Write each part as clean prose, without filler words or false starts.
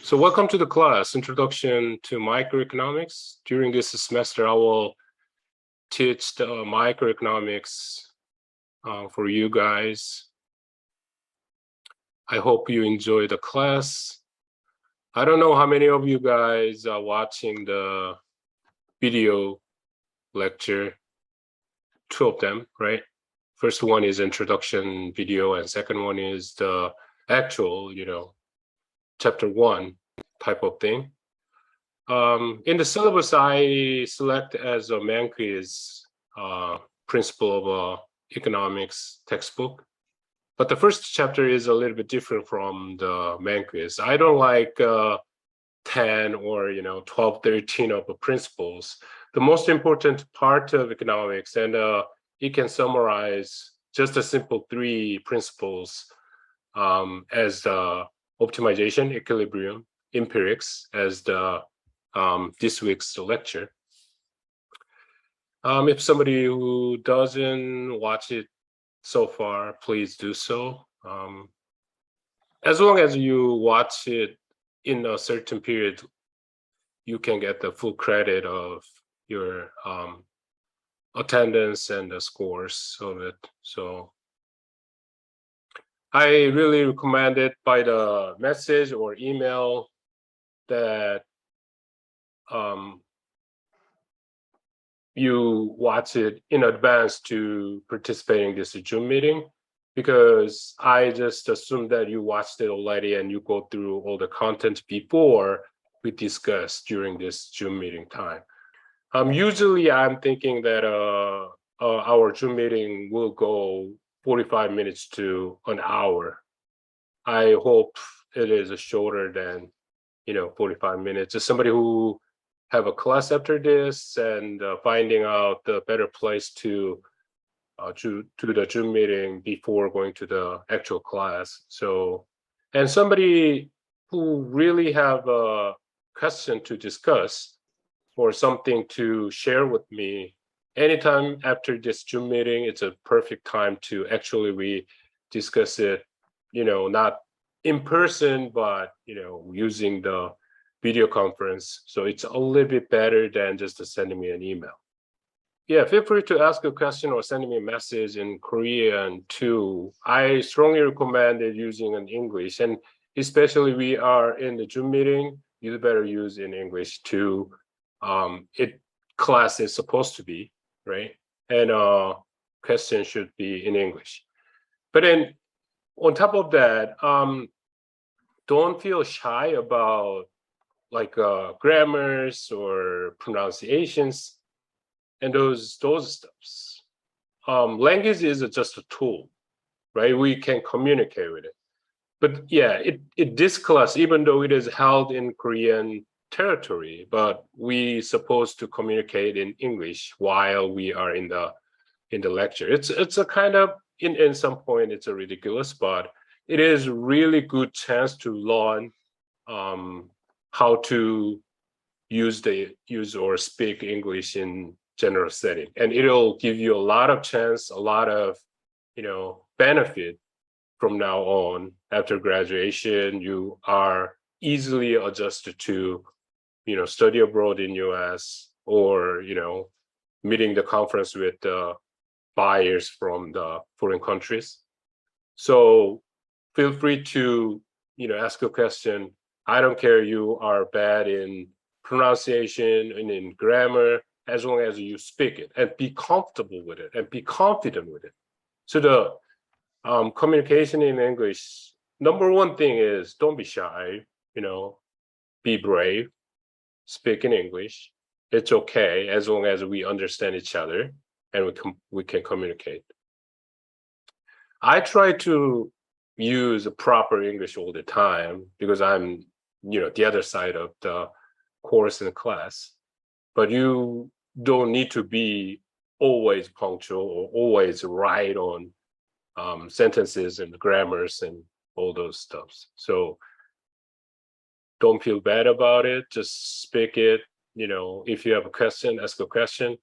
So welcome to the class, Introduction to Microeconomics. During this semester, I will teach the microeconomics for you guys. I hope you enjoy the class. I don't know how many of you guys are watching the video lecture, two of them, right? First one is introduction video and second one is the actual, chapter 1 type of thing. In the syllabus, I select as a main quiz Principle of Economics textbook. But the first chapter is a little bit different from the main quiz. I don't like 10 or 12, 13 of the principles. The most important part of economics, and you can summarize just a simple 3 principles as the optimization, equilibrium, empirics as the this week's lecture. If somebody who doesn't watch it so far, please do so. As long as you watch it in a certain period, you can get the full credit of your attendance and the scores of it. So I really recommend it by the message or email that you watch it in advance to participate in this Zoom meeting, because I just assume that you watched it already and you go through all the content before we discuss during this Zoom meeting time. Usually I'm thinking that our Zoom meeting will go 45 minutes to an hour. I hope it is shorter than 45 minutes. Just somebody who have a class after this and finding out the better place to the Zoom meeting before going to the actual class. So, and somebody who really have a question to discuss or something to share with me anytime after this Zoom meeting, it's a perfect time to actually we discuss it, not in person, but using the video conference. So it's a little bit better than just sending me an email. Yeah, feel free to ask a question or send me a message in Korean too. I strongly recommend it using in English, and especially we are in the Zoom meeting, you better use in English too. Class is supposed to be, right? And question should be in English. But then on top of that, don't feel shy about like grammars or pronunciations and those stuffs. Language is just a tool, right? We can communicate with it. But yeah, this class, even though it is held in Korean territory, but we supposed to communicate in English while we are in the lecture. It's a kind of in some point it's a ridiculous, but it is really good chance to learn how to use or speak English in general setting, and it'll give you a lot of chance, a lot of benefit from now on. After graduation, you are easily adjusted to study abroad in US, or meeting the conference with the buyers from the foreign countries. So feel free to ask a question. I don't care you are bad in pronunciation and in grammar, as long as you speak it and be comfortable with it and be confident with it. So the communication in English, number one thing is don't be shy, be brave, speak in English. It's okay as long as we understand each other and we can communicate. I try to use proper English all the time because I'm the other side of the course in the class, but you don't need to be always punctual or always right on sentences and grammars and all those stuffs. So don't feel bad about it. Just speak it. If you have a question, ask a question.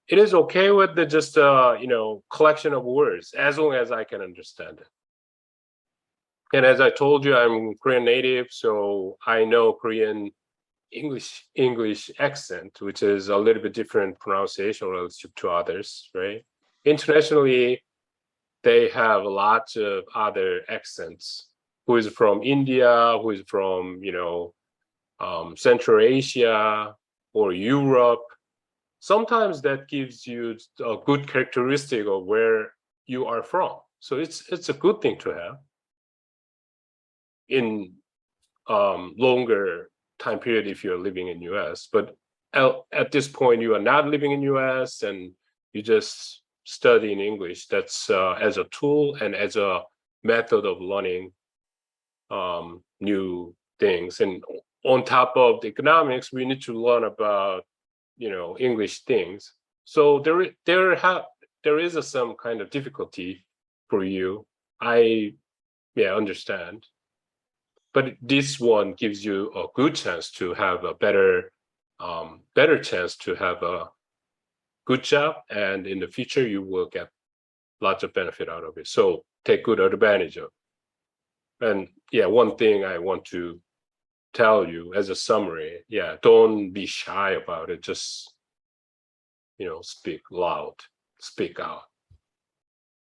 It is okay with the just collection of words as long as I can understand it. And as I told you, I'm Korean native, so I know Korean English accent, which is a little bit different pronunciation relative to others, right? Internationally, they have lots of other accents. Who is from India, who is from, Central Asia or Europe. Sometimes that gives you a good characteristic of where you are from. So it's a good thing to have in longer time period if you're living in US. But at this point, you are not living in US and you just study in English. That's as a tool and as a method of learning new things. And on top of the economics, we need to learn about English things. So there is some kind of difficulty for you. I understand. But this one gives you a good chance to have a better chance to have a good job, and in the future you will get lots of benefit out of it. So take good advantage of it. And one thing I want to tell you as a summary, don't be shy about it. Just speak loud, speak out.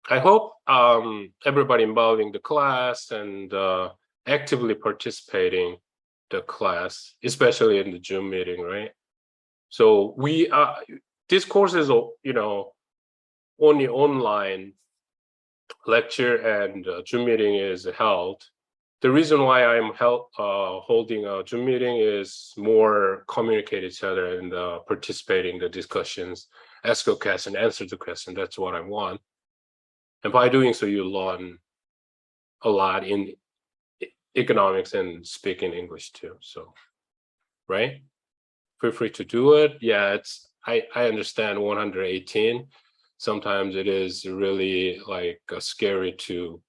I hope everybody involved in the class and actively participating the class, especially in the Zoom meeting, right? So this course is only online lecture, and Zoom meeting is held. The reason why I'm holding a Zoom meeting is more communicate each other and participate in the discussions, ask a question, answer the question. That's what I want. And by doing so, you learn a lot in economics and speaking English too. So, right? Feel free to do it. Yeah, I understand 118. Sometimes it is really like scary to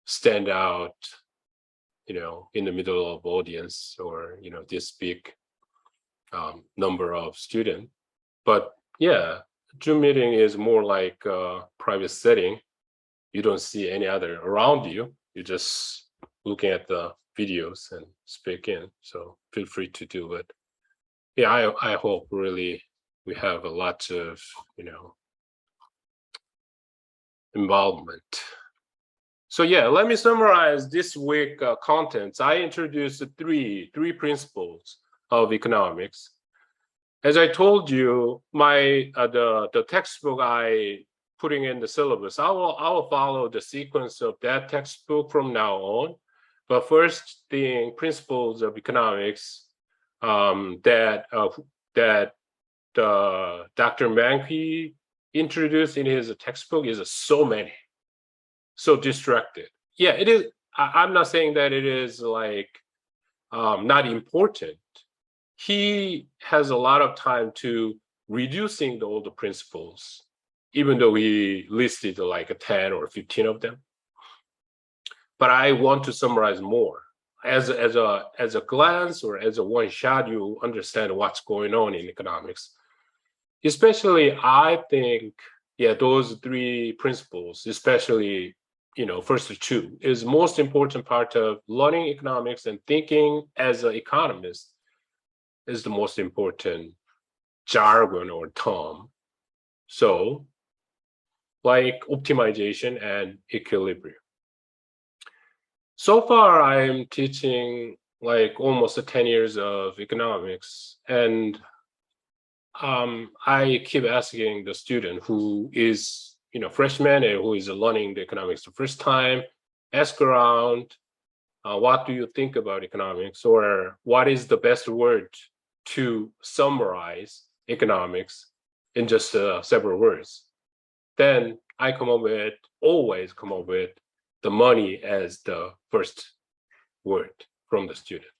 stand out, in the middle of audience or this big number of students. But Zoom meeting is more like a private setting. You don't see any other around you. You're just looking at the videos and speak in. So feel free to do it. I hope really we have a lot of involvement. So let me summarize this week contents. I introduced three principles of economics. As I told you, my the textbook I putting in the syllabus, I will follow the sequence of that textbook from now on. But first thing, principles of economics that Dr. Mankey introduced in his textbook is so many, so distracted. It is. I'm not saying that it is like not important. He has a lot of time to reducing all the principles, even though he listed like 10 or 15 of them. But I want to summarize more. As a glance or as a one shot, you understand what's going on in economics. Especially, I think, those three principles, especially, first two, is most important part of learning economics and thinking as an economist is the most important jargon or term. So, like optimization and equilibrium. So far, I'm teaching like almost 10 years of economics, and I keep asking the student who is, freshman and who is learning the economics the first time, ask around, what do you think about economics, or what is the best word to summarize economics in just several words? Then I always come up with the money as the first word from the student.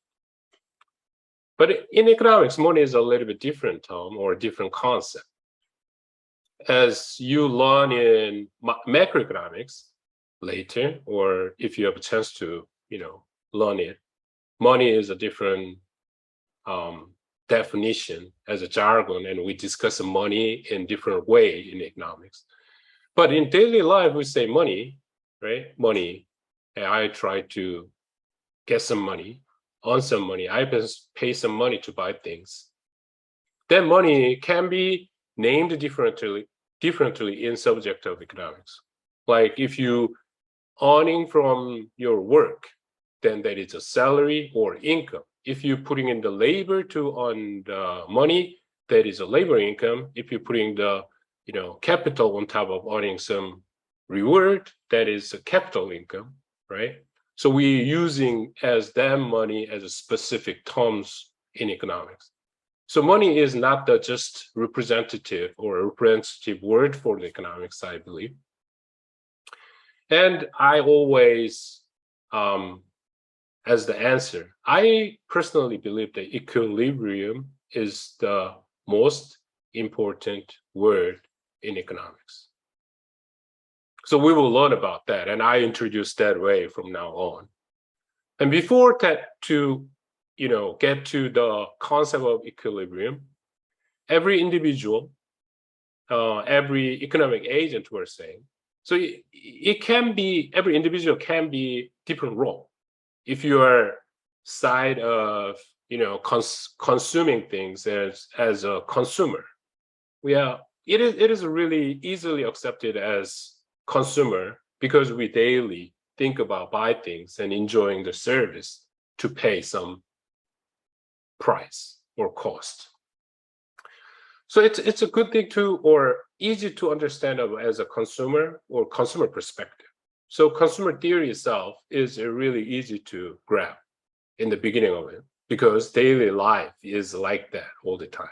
But in economics, money is a little bit different term or different concept. As you learn in macroeconomics later, or if you have a chance to, learn it, money is a different definition as a jargon, and we discuss money in different way in economics. But in daily life, we say money, right? Money, and I try to get some money, earn some money. I pay some money to buy things. That money can be named differently in subject of economics. Like if you earning from your work, then that is a salary or income. If you're putting in the labor to earn the money, that is a labor income. If you're putting the capital on top of earning some reward, that is a capital income, right? So we're using as that money as a specific terms in economics. So money is not the just representative or a representative word for the economics, I believe. And I always, as the answer, I personally believe that equilibrium is the most important word in economics. So we will learn about that, and I introduce that way from now on. And before that, to get to the concept of equilibrium, every individual, every economic agent, we're saying, so it can be, every individual can be different role. If you are side of consuming things as a consumer, it is really easily accepted as consumer because we daily think about buy things and enjoying the service to pay some price or cost. So it's a good thing to, or easy to understand as a consumer or consumer perspective. So consumer theory itself is really easy to grab in the beginning of it because daily life is like that all the time.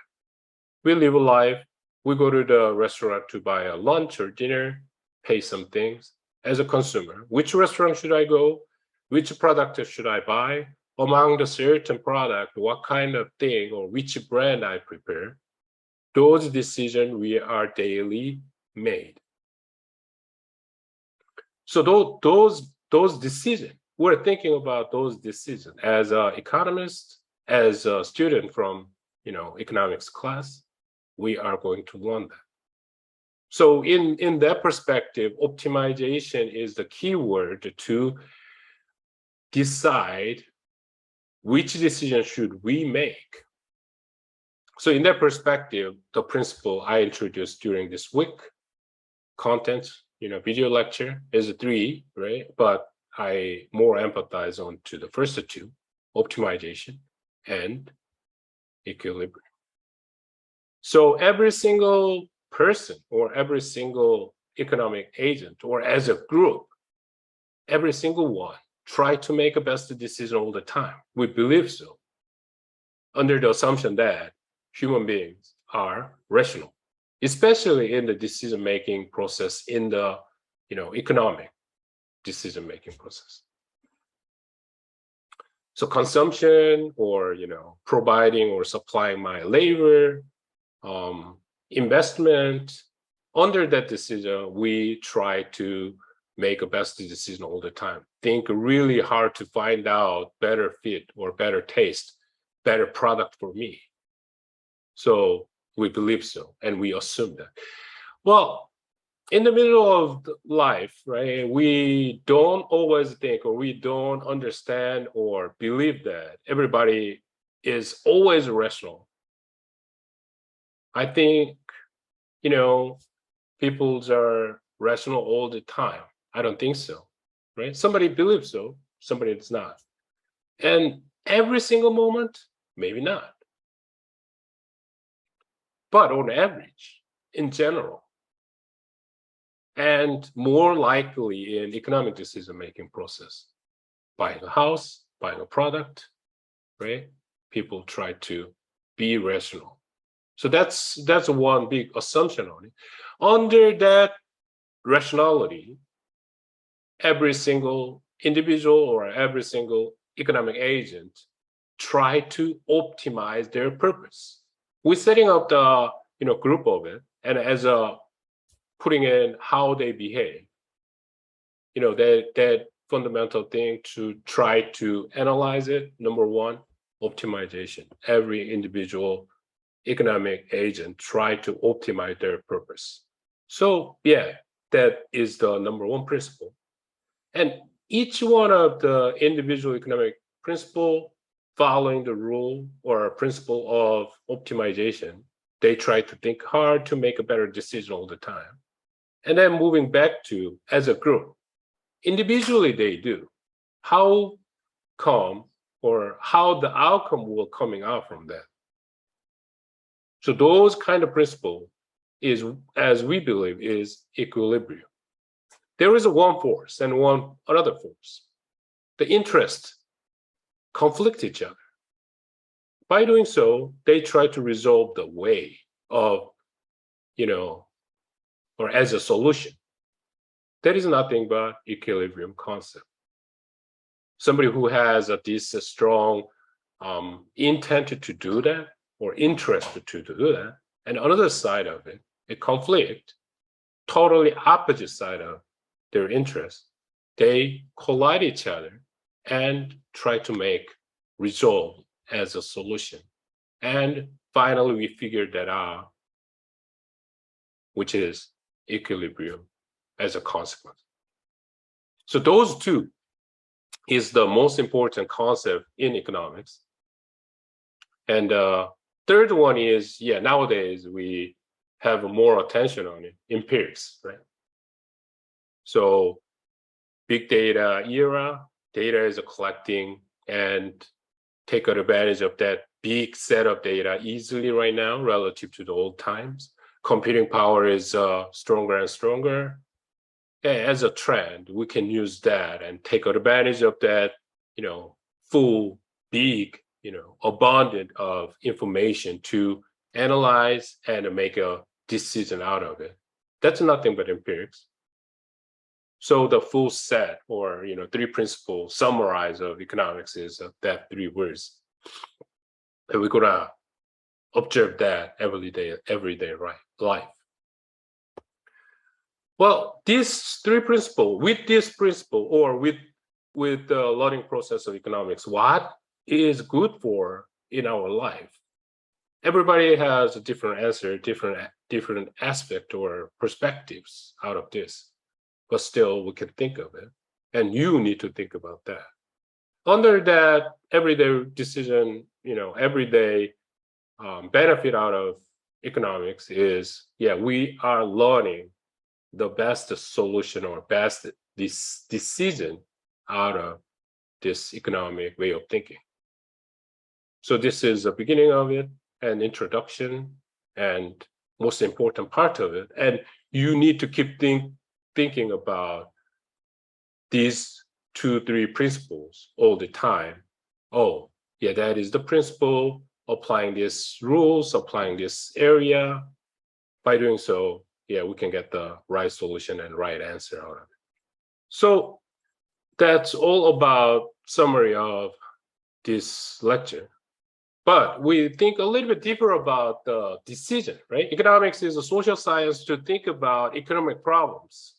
We live a life, we go to the restaurant to buy a lunch or dinner, pay some things. As a consumer, which restaurant should I go? Which product should I buy? Among the certain product, what kind of thing or which brand I prepare? Those decisions we are daily made. So those decisions, we're thinking about those decisions as an economist, as a student from economics class, we are going to learn that. So in that perspective, optimization is the key word to decide which decision should we make. So in that perspective, the principle I introduced during this week, content, video lecture is 3, right? But I more empathize on to the first 2, optimization and equilibrium. So every single person or every single economic agent or as a group, every single one try to make a best decision all the time. We believe so, under the assumption that human beings are rational, especially in the decision-making process, in the economic decision-making process. So consumption or providing or supplying my labor, investment, under that decision, we try to make a best decision all the time. Think really hard to find out better fit or better taste, better product for me. So we believe so, and we assume that. Well, in the middle of life, right, we don't always think or we don't understand or believe that everybody is always rational. I think, people are rational all the time. I don't think so, right? Somebody believes so, somebody does not. And every single moment, maybe not. But on average, in general, and more likely in economic decision-making process, buying a house, buying a product, right? People try to be rational. So that's one big assumption on it. Under that rationality, every single individual or every single economic agent try to optimize their purpose. We're setting up the group of it, and as a putting in how they behave, that fundamental thing to try to analyze it. Number 1, optimization. Every individual economic agent try to optimize their purpose. So yeah, that is the number 1 principle. And each one of the individual economic principle following the rule or principle of optimization, they try to think hard to make a better decision all the time. And then moving back to as a group, individually they do. How come or how the outcome will coming out from that? So those kind of principle is, as we believe, is equilibrium. There is a one force and one another force. The interests conflict each other. By doing so, they try to resolve the way of, or as a solution. That is nothing but equilibrium concept. Somebody who has this strong intent to do that or interest to do that, and another side of it, a conflict, totally opposite side of their interest, they collide each other and try to make resolve as a solution. And finally, we figured that out, which is equilibrium as a consequence. So those two is the most important concept in economics. And third one is, nowadays we have more attention on it, empirics, right? So big data era, data is collecting and take advantage of that big set of data easily right now relative to the old times. Computing power is stronger and stronger. As a trend, we can use that and take advantage of that, full, big, abundant of information to analyze and make a decision out of it. That's nothing but empirics. So the full set or, three principles summarize of economics is that three words. And we're gonna observe that everyday life. Well, these three principles, with this principle or with the learning process of economics, what is good for in our life? Everybody has a different answer, different aspect or perspectives out of this, but still we can think of it. And you need to think about that. Under that everyday decision, everyday benefit out of economics is, we are learning the best solution or best decision out of this economic way of thinking. So this is the beginning of it, an introduction, and most important part of it. And you need to keep thinking about these 2-3 principles all the time. Oh, that is the principle, applying these rules, applying this area. By doing so, we can get the right solution and right answer out of it. So that's all about summary of this lecture. But we think a little bit deeper about the decision, right? Economics is a social science to think about economic problems,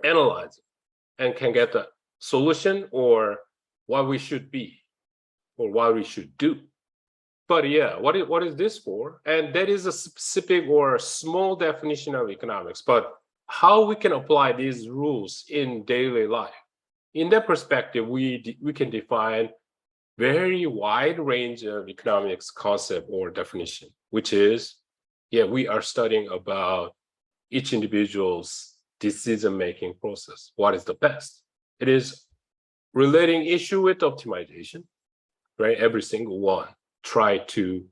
analyze it, and can get the solution or what we should be or what we should do. But what is this for? And that is a specific or small definition of economics, but how we can apply these rules in daily life. In that perspective, we can define very wide range of economics concept or definition, which is, we are studying about each individual's decision-making process. What is the best? It is relating issue with optimization, right? Every single one try to,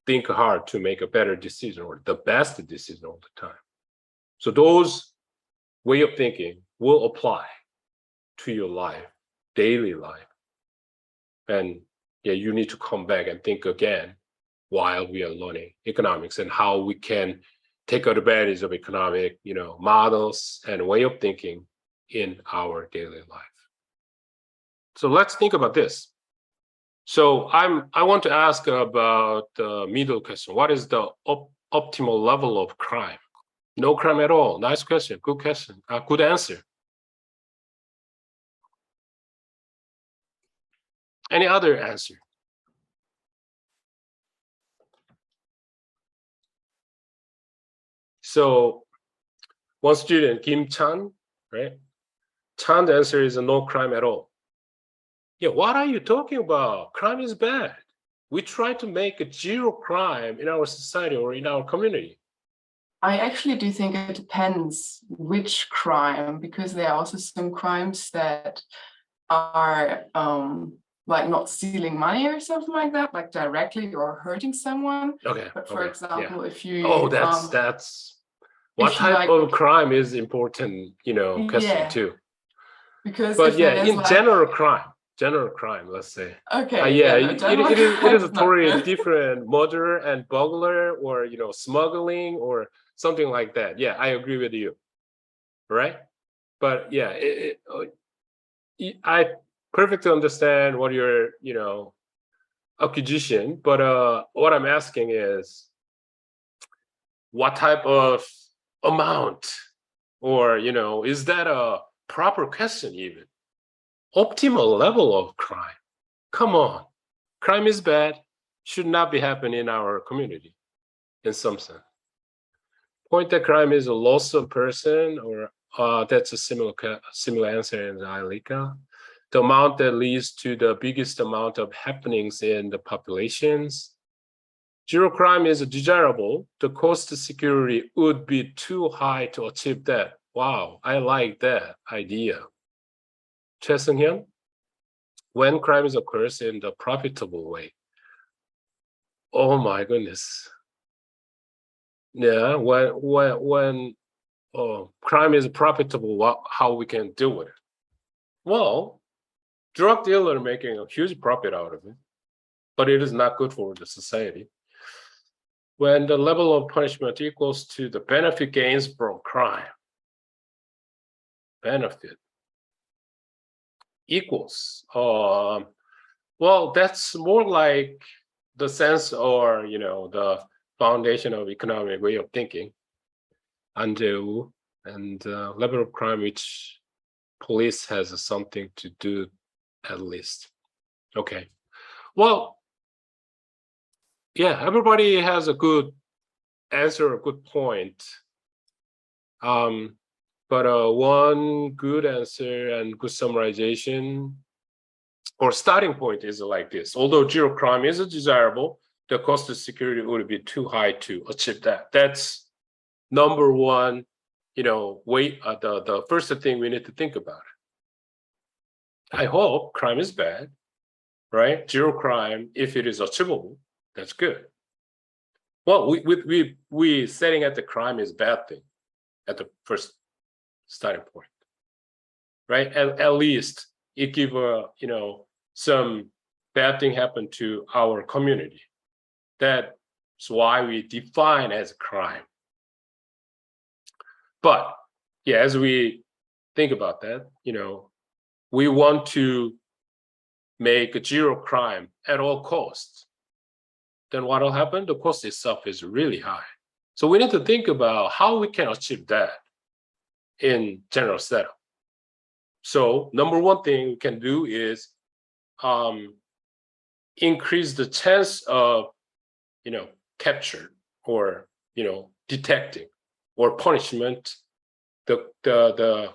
think hard to make a better decision or the best decision all the time. So those way of thinking will apply to your life, daily life. And you need to come back and think again while we are learning economics and how we can take advantage of economic, models and way of thinking in our daily life. So let's think about this. So I want to ask about the middle question. What is the optimal level of crime? No crime at all. Nice question. Good question. Good answer. Any other answer? So one student, Kim Chan, right? Chan's answer is no crime at all. Yeah, what are you talking about? Crime is bad. We try to make a zero crime in our society or in our community. I actually do think it depends which crime, because there are also some crimes that are like not stealing money or something like that, like directly or hurting someone. Okay. But for example, if you That's what if you type like, of crime is important, question yeah, too. because But if yeah, there's in like, general crime, let's say. okay, Yeah, yeah, no, general it is crime's a not totally good. different murder and burglar or smuggling or something like that. Yeah, I agree with you, right? But yeah, I perfectly understand what your accusation. But what I'm asking is, what type of amount, or is that a proper question even? Optimal level of crime. Come on. Crime is bad, should not be happening in our community in some sense. Point that crime is a loss of person, or that's a similar answer in the ILICA. The amount that leads to the biggest amount of happenings in the populations. Zero crime is desirable. The cost to security would be too high to achieve that. Wow, I like that idea. Choi Seung-hyun, when crimes occurs in the profitable way. Oh my goodness. Yeah, when crime is profitable, how we can deal with it? Well, drug dealer making a huge profit out of it, but it is not good for the society. When the level of punishment equals to the benefit gains from crime, benefit equals, well, that's more like the sense, or the foundation of economic way of thinking. And level of crime which police has something to do, at least. Okay. Well, yeah, everybody has a good answer, a good point. But one good answer and good summarization or starting point is like this. Although zero crime is desirable, the cost of security would be too high to achieve that. That's number one, the first thing we need to think about. I hope crime is bad, right? Zero crime, if it is achievable, that's good. Well, we setting at the crime is bad thing at the first starting point, right? At least it give some bad thing happen to our community. That's why we define as crime. But yeah, as we think about that, we want to make a zero crime at all costs. Then what will happen? The cost itself is really high. So we need to think about how we can achieve that in general setup. So number one thing we can do is increase the chance of capture or detecting or punishment. The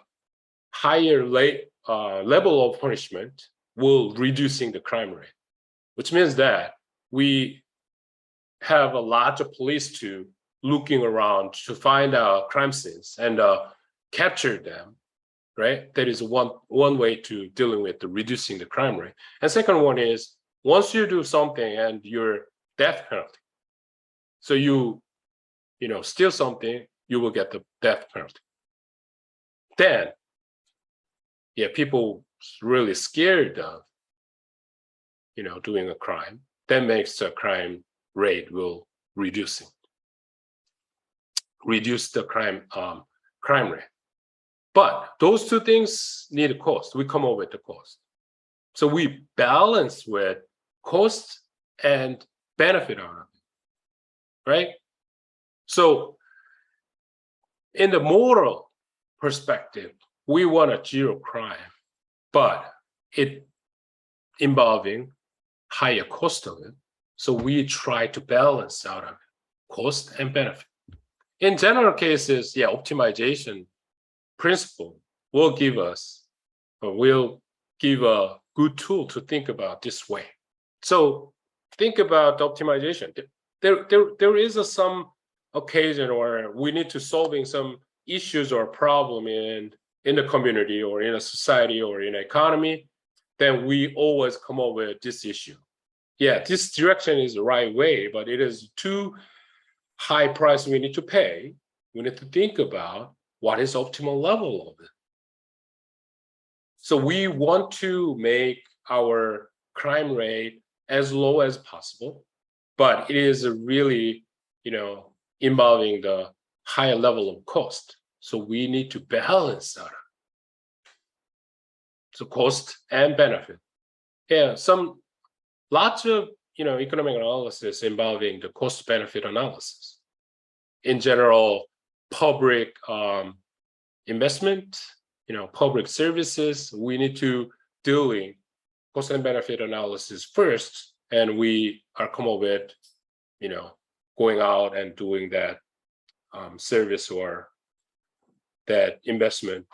higher level of punishment will reducing the crime rate, which means that we have a lot of police to looking around to find out crime scenes and capture them, right? That is one way to dealing with the reducing the crime rate. And second one is, once you do something and you're death penalty, so you steal something, you will get the death penalty. Then, yeah, people really scared of doing a crime. That makes the crime rate will reduce the crime rate. But those two things need a cost. We come up with the cost. So we balance with cost and benefit out of it, right? So in the moral perspective, we want a zero crime, but it involving higher cost of it. So we try to balance out of it, cost and benefit. In general cases, yeah, optimization principle will give us will give a good tool to think about this way. So think about optimization. There is some occasion where we need to solving some issues or problem in the community or in a society or in an economy, then we always come up with this issue. Yeah, this direction is the right way, but it is too high price we need to pay. We need to think about what is optimal level of it. So we want to make our crime rate as low as possible, but it is really, involving the higher level of cost. So we need to balance out. So cost and benefit. Yeah, lots of economic analysis involving the cost benefit analysis. In general, public investment, public services, we need to doing cost and benefit analysis first, and we are come up with, going out and doing that service or that investment.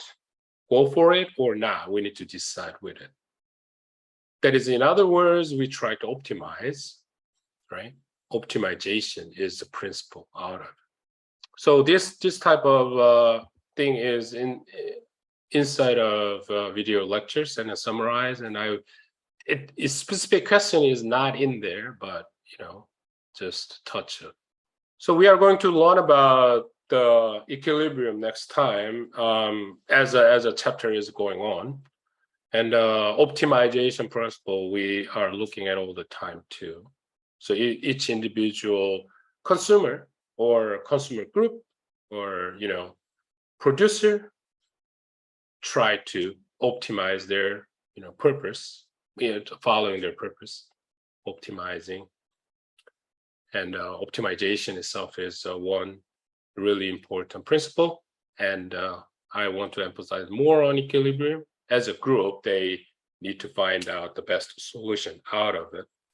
Go for it or not, we need to decide with it. That is, in other words, we try to optimize, right? Optimization is the principle out of it. So this type of thing is inside of video lectures and summarize, and a specific question is not in there, but just touch it. So we are going to learn about the equilibrium next time as a chapter is going on, and optimization principle we are looking at all the time too. So each individual consumer or consumer group or producer try to optimize their purpose, following their purpose, optimizing, and optimization itself is one really important principle. And I want to emphasize more on equilibrium. As a group, they need to find out the best solution out of it.